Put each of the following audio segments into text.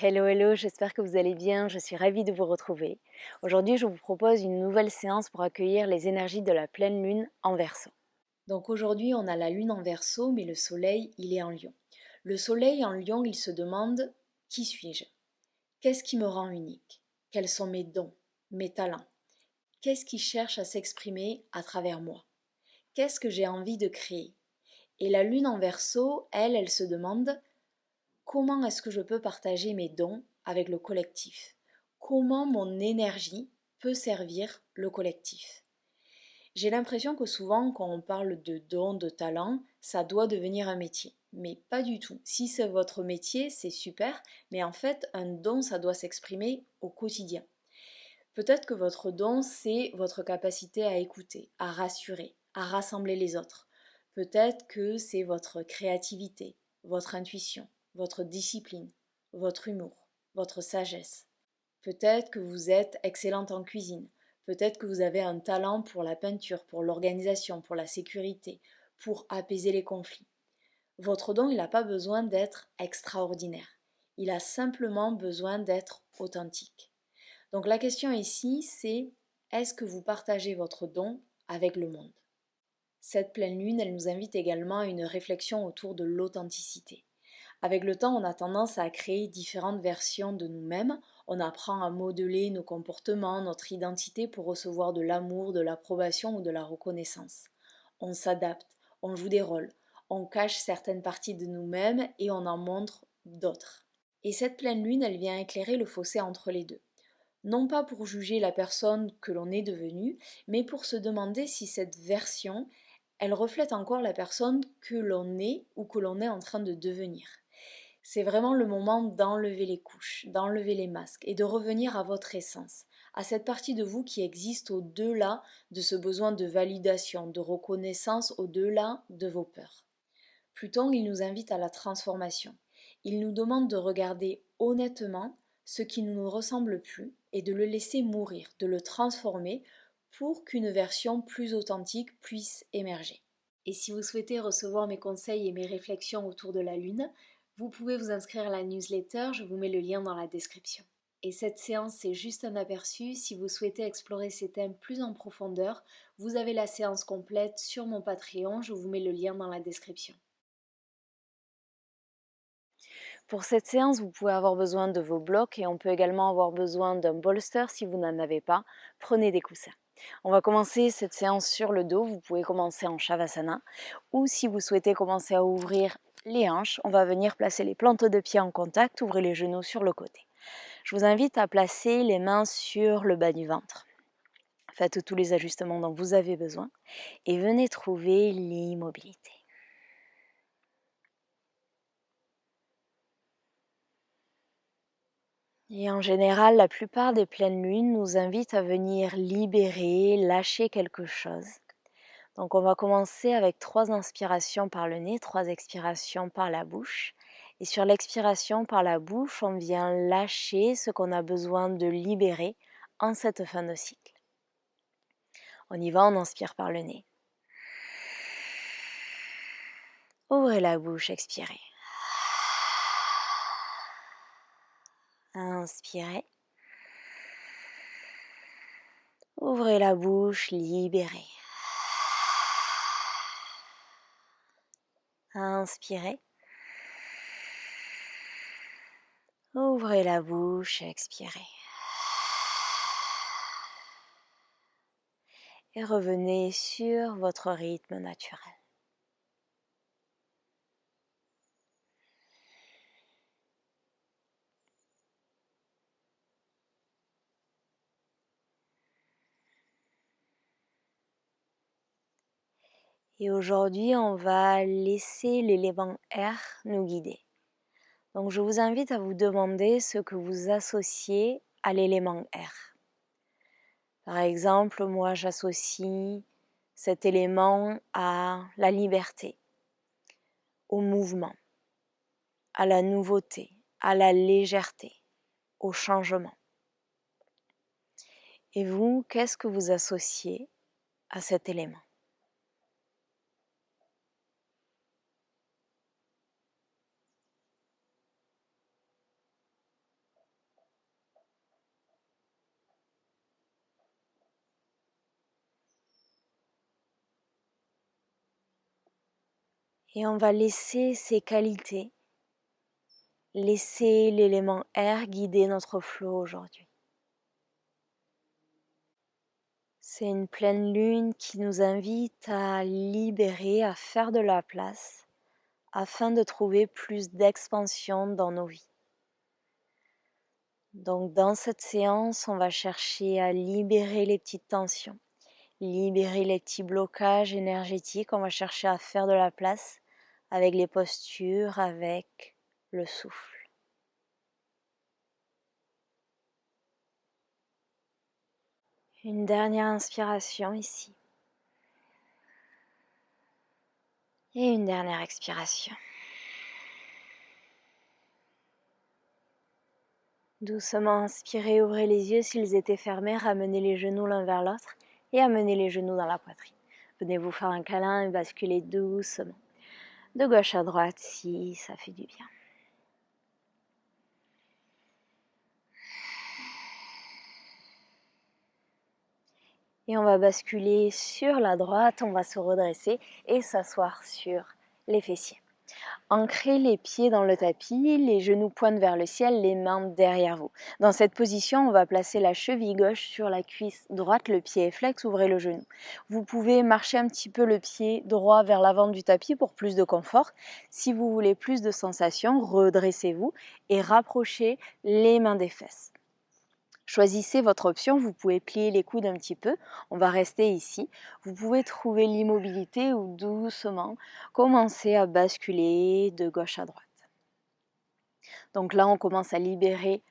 Hello, hello, j'espère que vous allez bien, je suis ravie de vous retrouver. Aujourd'hui, je vous propose une nouvelle séance pour accueillir les énergies de la pleine lune en Verseau. Donc aujourd'hui, on a la lune en Verseau, mais le soleil, il est en Lion. Le soleil en Lion, il se demande: qui suis-je? Qu'est-ce qui me rend unique? Quels sont mes dons, mes talents? Qu'est-ce qui cherche à s'exprimer à travers moi? Qu'est-ce que j'ai envie de créer? Et la lune en Verseau, elle se demande: comment est-ce que je peux partager mes dons avec le collectif? Comment mon énergie peut servir le collectif? J'ai l'impression que souvent, quand on parle de dons, de talents, ça doit devenir un métier. Mais pas du tout. Si c'est votre métier, c'est super, mais en fait, un don, ça doit s'exprimer au quotidien. Peut-être que votre don, c'est votre capacité à écouter, à rassurer, à rassembler les autres. Peut-être que c'est votre créativité, votre intuition, votre discipline, votre humour, votre sagesse. Peut-être que vous êtes excellente en cuisine. Peut-être que vous avez un talent pour la peinture, pour l'organisation, pour la sécurité, pour apaiser les conflits. Votre don, il n'a pas besoin d'être extraordinaire. Il a simplement besoin d'être authentique. Donc la question ici, c'est: est-ce que vous partagez votre don avec le monde? Cette pleine lune, elle nous invite également à une réflexion autour de l'authenticité. Avec le temps, on a tendance à créer différentes versions de nous-mêmes. On apprend à modeler nos comportements, notre identité pour recevoir de l'amour, de l'approbation ou de la reconnaissance. On s'adapte, on joue des rôles, on cache certaines parties de nous-mêmes et on en montre d'autres. Et cette pleine lune, elle vient éclairer le fossé entre les deux. Non pas pour juger la personne que l'on est devenue, mais pour se demander si cette version, elle reflète encore la personne que l'on est ou que l'on est en train de devenir. C'est vraiment le moment d'enlever les couches, d'enlever les masques et de revenir à votre essence, à cette partie de vous qui existe au-delà de ce besoin de validation, de reconnaissance, au-delà de vos peurs. Pluton, il nous invite à la transformation. Il nous demande de regarder honnêtement ce qui ne nous ressemble plus et de le laisser mourir, de le transformer pour qu'une version plus authentique puisse émerger. Et si vous souhaitez recevoir mes conseils et mes réflexions autour de la Lune, vous pouvez vous inscrire à la newsletter, je vous mets le lien dans la description. Et cette séance, c'est juste un aperçu. Si vous souhaitez explorer ces thèmes plus en profondeur, vous avez la séance complète sur mon Patreon, je vous mets le lien dans la description. Pour cette séance, vous pouvez avoir besoin de vos blocs et on peut également avoir besoin d'un bolster si vous n'en avez pas. Prenez des coussins. On va commencer cette séance sur le dos. Vous pouvez commencer en Shavasana ou si vous souhaitez commencer à ouvrir les hanches, on va venir placer les plantes de pied en contact, ouvrez les genoux sur le côté. Je vous invite à placer les mains sur le bas du ventre. Faites tous les ajustements dont vous avez besoin et venez trouver l'immobilité. Et en général, la plupart des pleines lunes nous invitent à venir libérer, lâcher quelque chose. Donc on va commencer avec 3 inspirations par le nez, 3 expirations par la bouche. Et sur l'expiration par la bouche, on vient lâcher ce qu'on a besoin de libérer en cette fin de cycle. On y va, on inspire par le nez. Ouvrez la bouche, expirez. Inspirez. Ouvrez la bouche, libérez. Inspirez. Ouvrez la bouche, expirez. Et revenez sur votre rythme naturel. Et aujourd'hui, on va laisser l'élément air nous guider. Donc je vous invite à vous demander ce que vous associez à l'élément air. Par exemple, moi j'associe cet élément à la liberté, au mouvement, à la nouveauté, à la légèreté, au changement. Et vous, qu'est-ce que vous associez à cet élément? Et on va laisser ces qualités, laisser l'élément air guider notre flot aujourd'hui. C'est une pleine lune qui nous invite à libérer, à faire de la place, afin de trouver plus d'expansion dans nos vies. Donc dans cette séance, on va chercher à libérer les petites tensions, libérer les petits blocages énergétiques, on va chercher à faire de la place avec les postures, avec le souffle. Une dernière inspiration ici. Et une dernière expiration. Doucement inspirez, ouvrez les yeux s'ils étaient fermés, ramenez les genoux l'un vers l'autre et amenez les genoux dans la poitrine. Venez vous faire un câlin et basculez doucement, de gauche à droite si ça fait du bien. Et on va basculer sur la droite, on va se redresser et s'asseoir sur les fessiers. Ancrez les pieds dans le tapis, les genoux pointent vers le ciel, les mains derrière vous. Dans cette position, on va placer la cheville gauche sur la cuisse droite, le pied est flex, ouvrez le genou. Vous pouvez marcher un petit peu le pied droit vers l'avant du tapis pour plus de confort. Si vous voulez plus de sensation, redressez-vous et rapprochez les mains des fesses. Choisissez votre option, vous pouvez plier les coudes un petit peu, on va rester ici. Vous pouvez trouver l'immobilité ou doucement commencer à basculer de gauche à droite. Donc là, on commence à libérer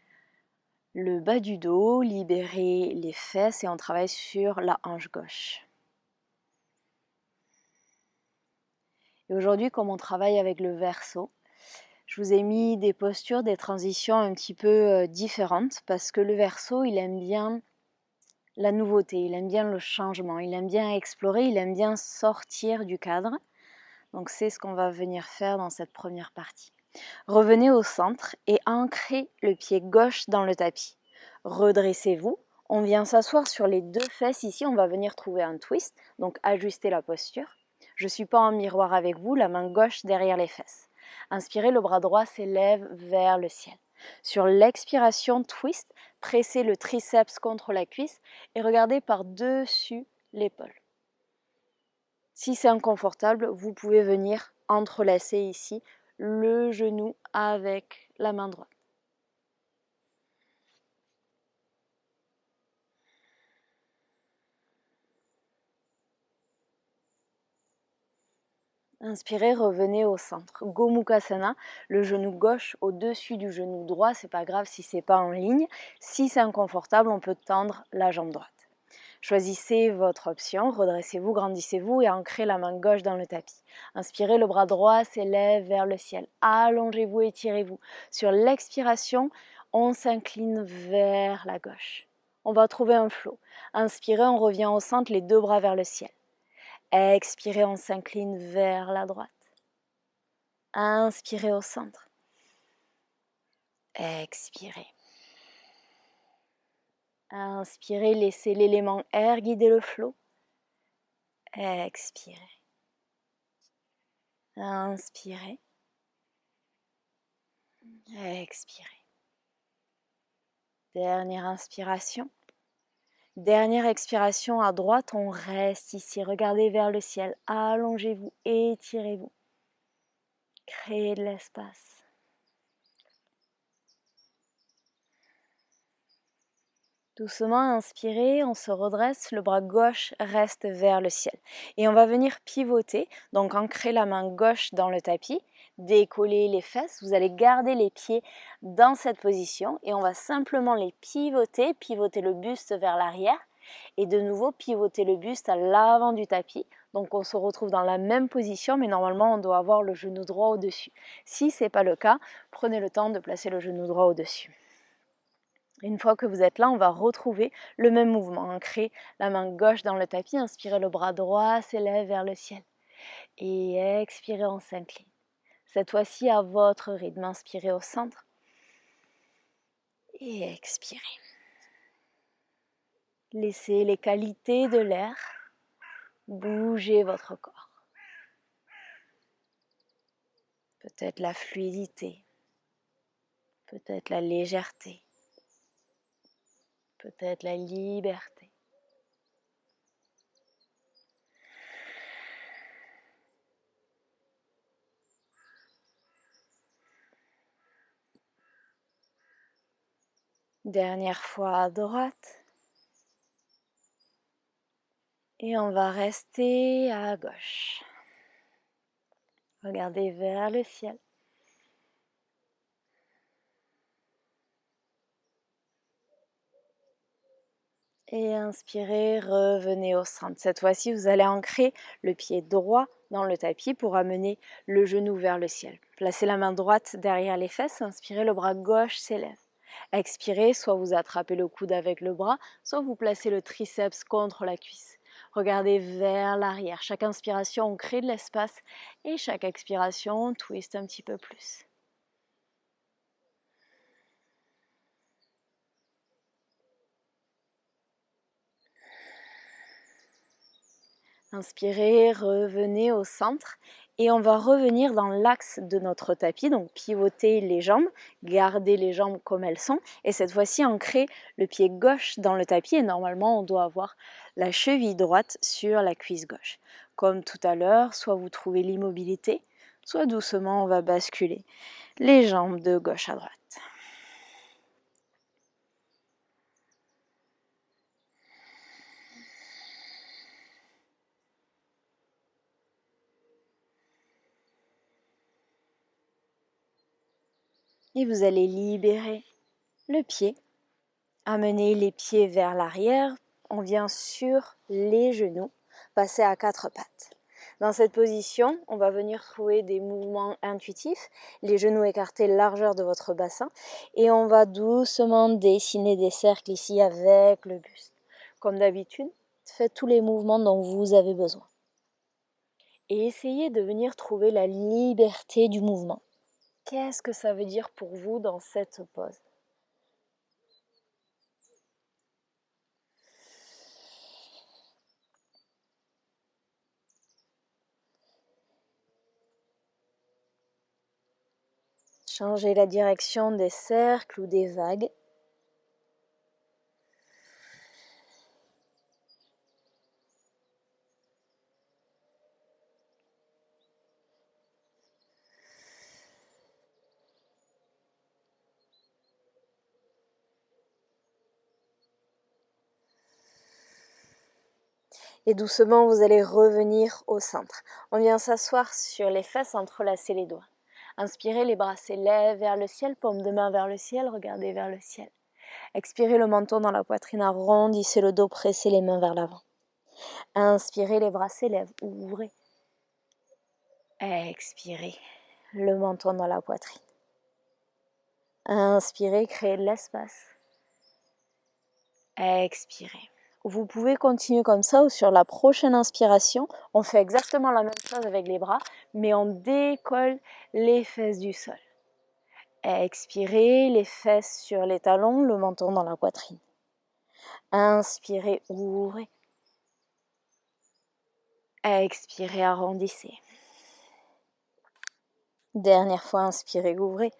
le bas du dos, libérer les fesses et on travaille sur la hanche gauche. Et aujourd'hui, comme on travaille avec le verso, je vous ai mis des postures, des transitions un petit peu différentes parce que le verso, il aime bien la nouveauté, il aime bien le changement, il aime bien explorer, il aime bien sortir du cadre. Donc c'est ce qu'on va venir faire dans cette première partie. Revenez au centre et ancrez le pied gauche dans le tapis. Redressez-vous. On vient s'asseoir sur les deux fesses ici, on va venir trouver un twist, donc ajuster la posture. Je ne suis pas en miroir avec vous, la main gauche derrière les fesses. Inspirez, le bras droit s'élève vers le ciel. Sur l'expiration, twist, pressez le triceps contre la cuisse et regardez par-dessus l'épaule. Si c'est inconfortable, vous pouvez venir entrelacer ici le genou avec la main droite. Inspirez, revenez au centre. Gomukhasana, le genou gauche au-dessus du genou droit, c'est pas grave si c'est pas en ligne. Si c'est inconfortable, on peut tendre la jambe droite. Choisissez votre option, redressez-vous, grandissez-vous et ancrez la main gauche dans le tapis. Inspirez, le bras droit s'élève vers le ciel. Allongez-vous, étirez-vous. Sur l'expiration, on s'incline vers la gauche. On va trouver un flow. Inspirez, on revient au centre, les deux bras vers le ciel. Expirez, on s'incline vers la droite. Inspirez au centre. Expirez. Inspirez, laissez l'élément air guider le flot. Expirez. Inspirez. Expirez. Dernière inspiration. Dernière expiration à droite, on reste ici. Regardez vers le ciel. Allongez-vous, étirez-vous. Créez de l'espace. Doucement, inspirez, on se redresse, le bras gauche reste vers le ciel. Et on va venir pivoter, donc ancrer la main gauche dans le tapis, décoller les fesses, vous allez garder les pieds dans cette position et on va simplement les pivoter, pivoter le buste vers l'arrière et de nouveau pivoter le buste à l'avant du tapis. Donc on se retrouve dans la même position mais normalement on doit avoir le genou droit au-dessus. Si ce n'est pas le cas, prenez le temps de placer le genou droit au-dessus. Une fois que vous êtes là, on va retrouver le même mouvement. Ancrez la main gauche dans le tapis, inspirez, le bras droit s'élève vers le ciel. Et expirez, on s'incline. Cette fois-ci à votre rythme, inspirez au centre. Et expirez. Laissez les qualités de l'air bouger votre corps. peut-être la fluidité, peut-être la légèreté, peut-être la liberté. Dernière fois à droite. Et on va rester à gauche. Regardez vers le ciel. Et inspirez, revenez au centre. Cette fois-ci, vous allez ancrer le pied droit dans le tapis pour amener le genou vers le ciel. Placez la main droite derrière les fesses, inspirez, le bras gauche s'élève. Expirez, soit vous attrapez le coude avec le bras, soit vous placez le triceps contre la cuisse. Regardez vers l'arrière. Chaque inspiration, on crée de l'espace et chaque expiration, on twist un petit peu plus. Inspirez, revenez au centre et on va revenir dans l'axe de notre tapis, donc pivoter les jambes, garder les jambes comme elles sont et cette fois-ci ancrer le pied gauche dans le tapis et normalement on doit avoir la cheville droite sur la cuisse gauche. Comme tout à l'heure, soit vous trouvez l'immobilité, soit doucement on va basculer les jambes de gauche à droite. Et vous allez libérer le pied. Amenez les pieds vers l'arrière, on vient sur les genoux, passer à quatre pattes. Dans cette position, on va venir trouver des mouvements intuitifs, les genoux écartés largeur de votre bassin et on va doucement dessiner des cercles ici avec le buste. Comme d'habitude, faites tous les mouvements dont vous avez besoin. Et essayez de venir trouver la liberté du mouvement. Qu'est-ce que ça veut dire pour vous dans cette pose ? Changez la direction des cercles ou des vagues. Et doucement, vous allez revenir au centre. On vient s'asseoir sur les fesses, entrelacer les doigts. Inspirez, les bras s'élèvent vers le ciel, paume de main vers le ciel, regardez vers le ciel. Expirez, le menton dans la poitrine, arrondissez le dos, pressez les mains vers l'avant. Inspirez, les bras s'élèvent, ouvrez. Expirez, le menton dans la poitrine. Inspirez, créez de l'espace. Expirez. Vous pouvez continuer comme ça ou sur la prochaine inspiration, on fait exactement la même chose avec les bras, mais on décolle les fesses du sol. Expirez, les fesses sur les talons, le menton dans la poitrine. Inspirez, ouvrez. Expirez, arrondissez. Dernière fois, inspirez, ouvrez.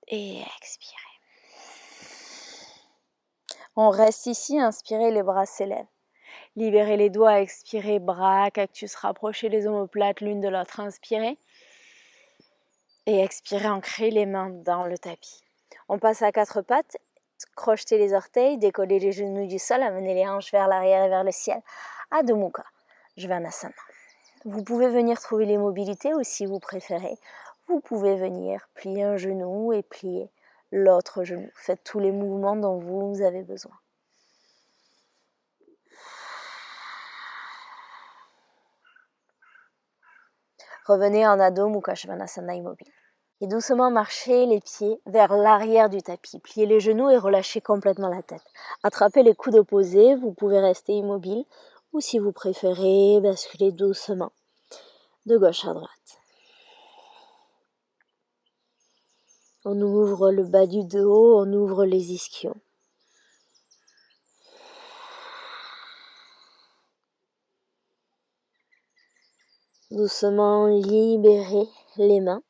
Et expirez. On reste ici, inspirez, les bras s'élèvent. Libérez les doigts, expirez, bras, cactus, rapprochez les omoplates l'une de l'autre, inspirez. Et expirez, ancrez les mains dans le tapis. On passe à quatre pattes, crochetez les orteils, décollez les genoux du sol, amenez les hanches vers l'arrière et vers le ciel. Adho Mukha, Svanasana. Vous pouvez venir trouver les mobilités ou si vous préférez, vous pouvez venir plier un genou et plier l'autre genou. Faites tous les mouvements dont vous avez besoin. Revenez en Adho Mukha Svanasana immobile. Et doucement marchez les pieds vers l'arrière du tapis. Pliez les genoux et relâchez complètement la tête. Attrapez les coudes opposés, vous pouvez rester immobile ou si vous préférez, basculez doucement de gauche à droite. On ouvre le bas du dos, on ouvre les ischions. Doucement, libérez les mains.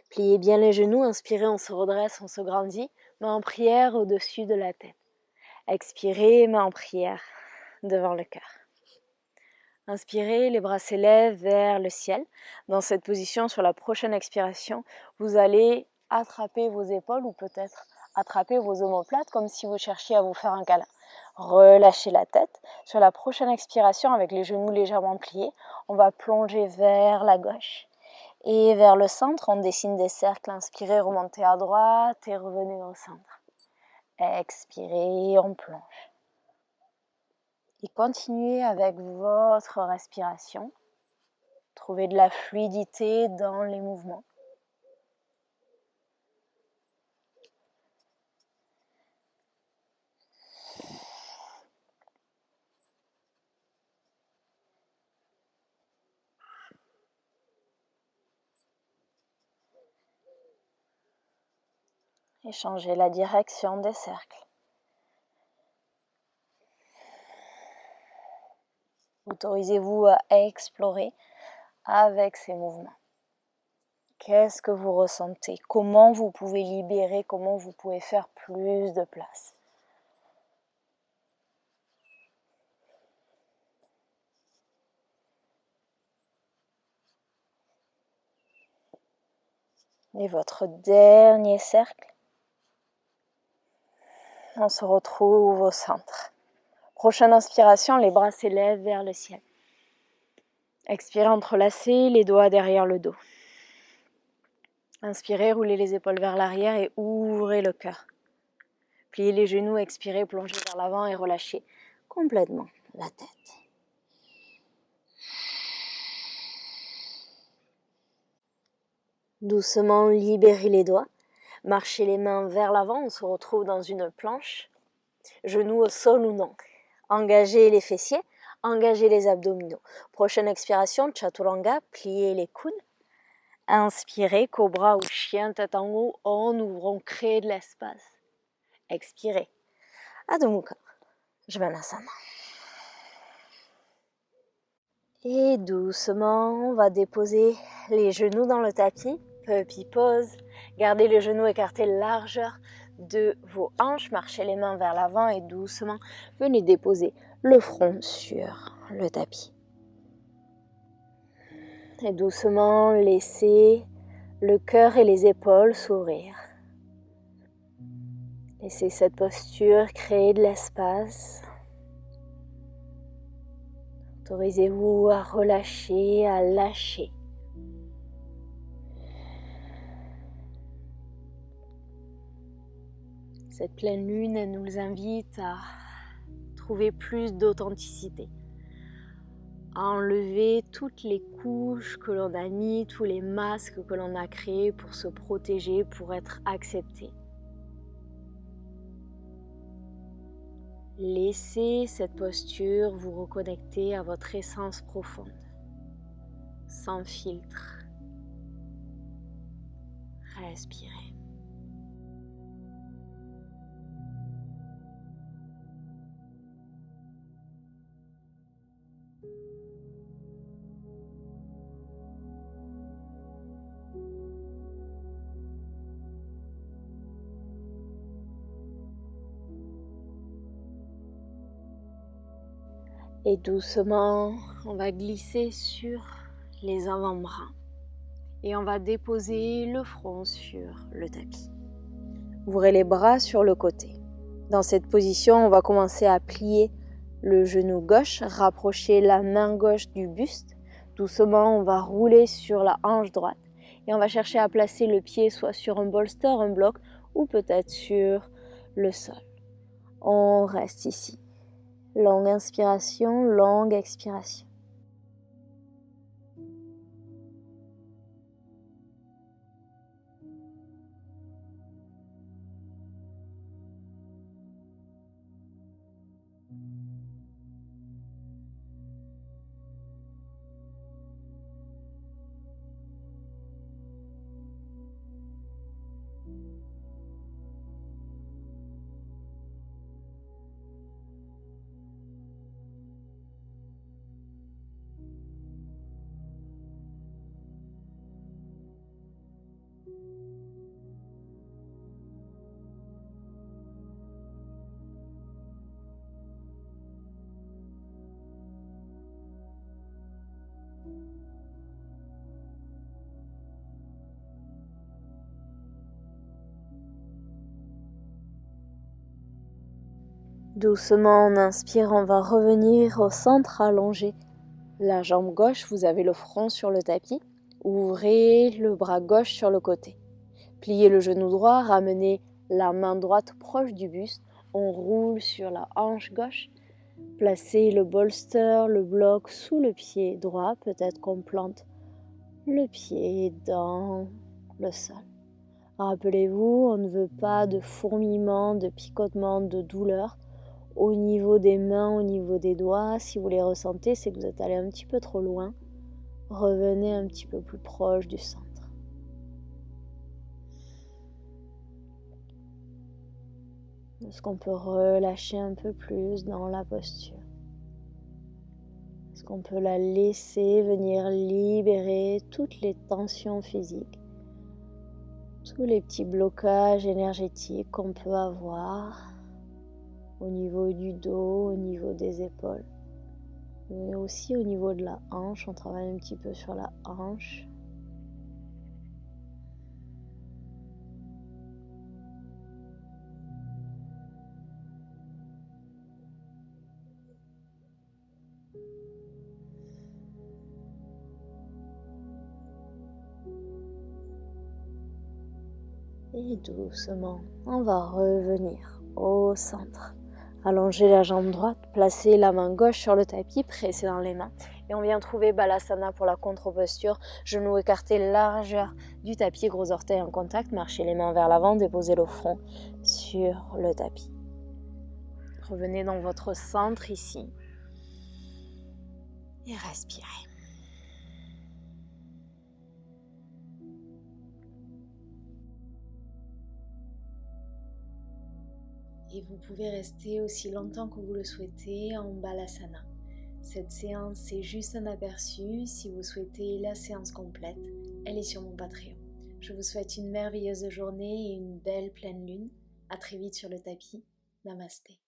Pliez bien les genoux, inspirez, on se redresse, on se grandit. Main en prière au-dessus de la tête. Expirez, main en prière devant le cœur. Inspirez, les bras s'élèvent vers le ciel. Dans cette position, sur la prochaine expiration, vous allez attraper vos épaules ou peut-être attraper vos omoplates comme si vous cherchiez à vous faire un câlin. Relâchez la tête. Sur la prochaine expiration, avec les genoux légèrement pliés, on va plonger vers la gauche et vers le centre. On dessine des cercles. Inspirez, remontez à droite et revenez au centre. Expirez, on plonge. Et continuez avec votre respiration. Trouvez de la fluidité dans les mouvements. Et changez la direction des cercles. Autorisez-vous à explorer avec ces mouvements. Qu'est-ce que vous ressentez? Comment vous pouvez libérer? Comment vous pouvez faire plus de place? Et votre dernier cercle. On se retrouve au centre. Prochaine inspiration, les bras s'élèvent vers le ciel. Expirez, entrelacez les doigts derrière le dos. Inspirez, roulez les épaules vers l'arrière et ouvrez le cœur. Pliez les genoux, expirez, plongez vers l'avant et relâchez complètement la tête. Doucement, libérez les doigts. Marchez les mains vers l'avant, on se retrouve dans une planche. Genoux au sol ou non. Engagez les fessiers, engagez les abdominaux. Prochaine expiration, chaturanga, pliez les coudes. Inspirez, cobra ou chien, tête en haut, on ouvre, on crée de l'espace. Expirez. Adho Mukha, Svanasana. Et doucement, on va déposer les genoux dans le tapis. Puppy pose. Gardez les genoux écartés, largeur de vos hanches. Marchez les mains vers l'avant et doucement, venez déposer le front sur le tapis. Et doucement, laissez le cœur et les épaules s'ouvrir. Laissez cette posture créer de l'espace. Autorisez-vous à relâcher, à lâcher. Cette pleine lune, elle nous invite à trouver plus d'authenticité, à enlever toutes les couches que l'on a mis, tous les masques que l'on a créés pour se protéger, pour être accepté. Laissez cette posture vous reconnecter à votre essence profonde, sans filtre. Respirez. Et doucement, on va glisser sur les avant-bras et on va déposer le front sur le tapis. Ouvrez les bras sur le côté. Dans cette position, on va commencer à plier le genou gauche, rapprocher la main gauche du buste. Doucement, on va rouler sur la hanche droite et on va chercher à placer le pied soit sur un bolster, un bloc ou peut-être sur le sol. On reste ici. Longue inspiration, longue expiration. Doucement, on inspire, on va revenir au centre allongé. La jambe gauche, vous avez le front sur le tapis. Ouvrez le bras gauche sur le côté. Pliez le genou droit, ramenez la main droite proche du buste. On roule sur la hanche gauche. Placez le bolster, le bloc sous le pied droit. Peut-être qu'on plante le pied dans le sol. Rappelez-vous, on ne veut pas de fourmillement, de picotement, de douleur au niveau des mains, au niveau des doigts. Si vous les ressentez, c'est que vous êtes allé un petit peu trop loin. Revenez un petit peu plus proche du centre. Est-ce qu'on peut relâcher un peu plus dans la posture? Est-ce qu'on peut la laisser venir libérer toutes les tensions physiques, tous les petits blocages énergétiques qu'on peut avoir au niveau du dos, au niveau des épaules, mais aussi au niveau de la hanche. On travaille un petit peu sur la hanche. Et doucement, on va revenir au centre. Allongez la jambe droite, placez la main gauche sur le tapis, pressez dans les mains. Et on vient trouver Balasana pour la contre-posture. Genoux écartés, largeur du tapis, gros orteils en contact. Marchez les mains vers l'avant, déposez le front sur le tapis. Revenez dans votre centre ici. Et respirez. Et vous pouvez rester aussi longtemps que vous le souhaitez en Balasana. Cette séance, c'est juste un aperçu. Si vous souhaitez la séance complète, elle est sur mon Patreon. Je vous souhaite une merveilleuse journée et une belle pleine lune. À très vite sur le tapis. Namasté.